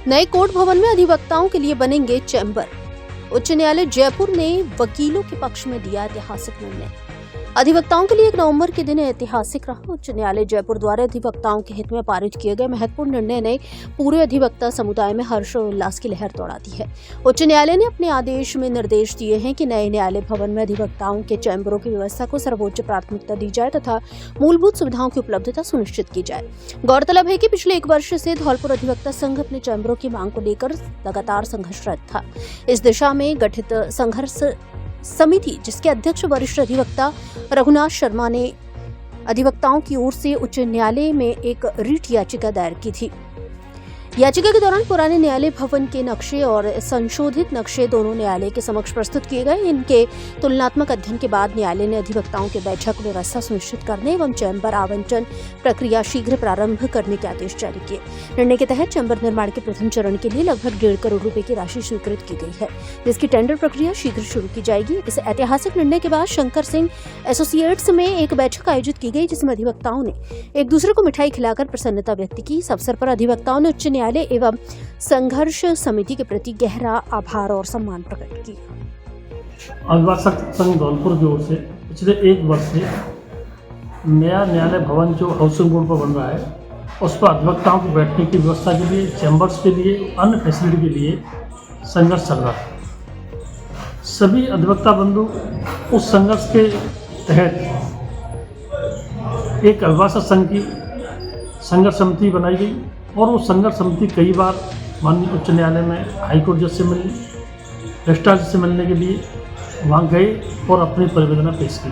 नए कोर्ट भवन में अधिवक्ताओं के लिए बनेंगे चैम्बर। उच्च न्यायालय जयपुर ने वकीलों के पक्ष में दिया ऐतिहासिक निर्णय। अधिवक्ताओं के लिए 1 नवंबर के दिन ऐतिहासिक रहा। उच्च न्यायालय जयपुर द्वारा अधिवक्ताओं के हित में पारित किए गए महत्वपूर्ण निर्णय ने पूरे अधिवक्ता समुदाय में हर्ष और उल्लास की लहर दौड़ा दी है। उच्च न्यायालय ने अपने आदेश में निर्देश दिए हैं कि नए न्यायालय भवन में अधिवक्ताओं के चैम्बरों की व्यवस्था को सर्वोच्च प्राथमिकता दी जाए तथा मूलभूत सुविधाओं की उपलब्धता सुनिश्चित की जाए। गौरतलब है कि पिछले 1 वर्ष से धौलपुर अधिवक्ता संघ अपने चैम्बरों की मांग को लेकर लगातार संघर्षरत था। इस दिशा में गठित संघर्ष समिति, जिसके अध्यक्ष वरिष्ठ अधिवक्ता रघुनाथ शर्मा ने अधिवक्ताओं की ओर से उच्च न्यायालय में एक रिट याचिका दायर की थी। याचिका के दौरान पुराने न्यायालय भवन के नक्शे और संशोधित नक्शे दोनों न्यायालय के समक्ष प्रस्तुत किए गए। इनके तुलनात्मक अध्ययन के बाद न्यायालय ने अधिवक्ताओं के बैठक व्यवस्था सुनिश्चित करने एवं चैम्बर आवंटन प्रक्रिया शीघ्र प्रारंभ करने के आदेश जारी किए। निर्णय के तहत चैम्बर निर्माण के प्रथम चरण के लिए लगभग 1.5 करोड़ रुपए की राशि स्वीकृत की गई है, जिसकी टेंडर प्रक्रिया शीघ्र शुरू की जाएगी। इस ऐतिहासिक निर्णय के बाद शंकर सिंह एसोसिएट्स में एक बैठक आयोजित की गई, जिसमें अधिवक्ताओं ने एक दूसरे को मिठाई खिलाकर प्रसन्नता व्यक्त की। इस अवसर पर अधिवक्ताओं ने उच्च न्यायालय एवं संघर्ष समिति के प्रति गहरा आभार और सम्मान प्रकट किया। अधिवक्ता संघ धौलपुर की ओर से पिछले 1 वर्ष से नया न्यायालय भवन जो हाउसिंग बोर्ड पर बन रहा है, उस पर अधिवक्ताओं को बैठने की व्यवस्था के लिए, चैम्बर्स के लिए, अन्य फैसिलिटी के लिए संघर्ष चल रहा है। सभी अधिवक्ता बंधु उस संघर्ष के तहत एक अधिवक्ता संघ की संघर्ष समिति बनाई गई और वो संघर्ष समिति कई बार माननीय उच्च न्यायालय में हाईकोर्ट जज से मिलने, रजिस्ट्रार जज से मिलने के लिए वहाँ गए और अपनी प्रतिवेदना पेश की।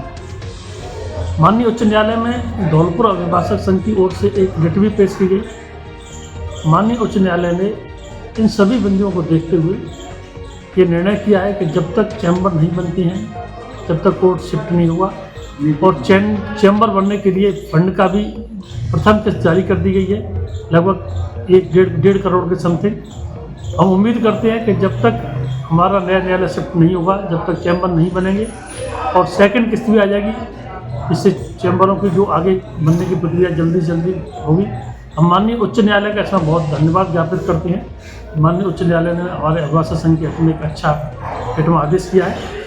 माननीय उच्च न्यायालय में धौलपुर अभिभाषक संघ की ओर से एक रिट भी पेश की गई। माननीय उच्च न्यायालय ने इन सभी बिंदुओं को देखते हुए ये निर्णय किया है कि जब तक चैम्बर नहीं बनती हैं, जब तक कोर्ट शिफ्ट नहीं हुआ और चैम्बर बनने के लिए फंड का भी प्रथम किस्त जारी कर दी गई है, लगभग 1.5 करोड़ के समथिंग। हम उम्मीद करते हैं कि जब तक हमारा नया न्यायालय शिफ्ट नहीं होगा, जब तक चैम्बर नहीं बनेंगे और सेकंड किस्त भी आ जाएगी, इससे चैम्बरों की जो आगे बनने की प्रक्रिया जल्दी से जल्दी होगी। हम माननीय उच्च न्यायालय का इसमें बहुत धन्यवाद ज्ञापित करते हैं। माननीय उच्च न्यायालय ने हमारे अधिवक्ता संघ के हित में एक अच्छा आदेश किया है।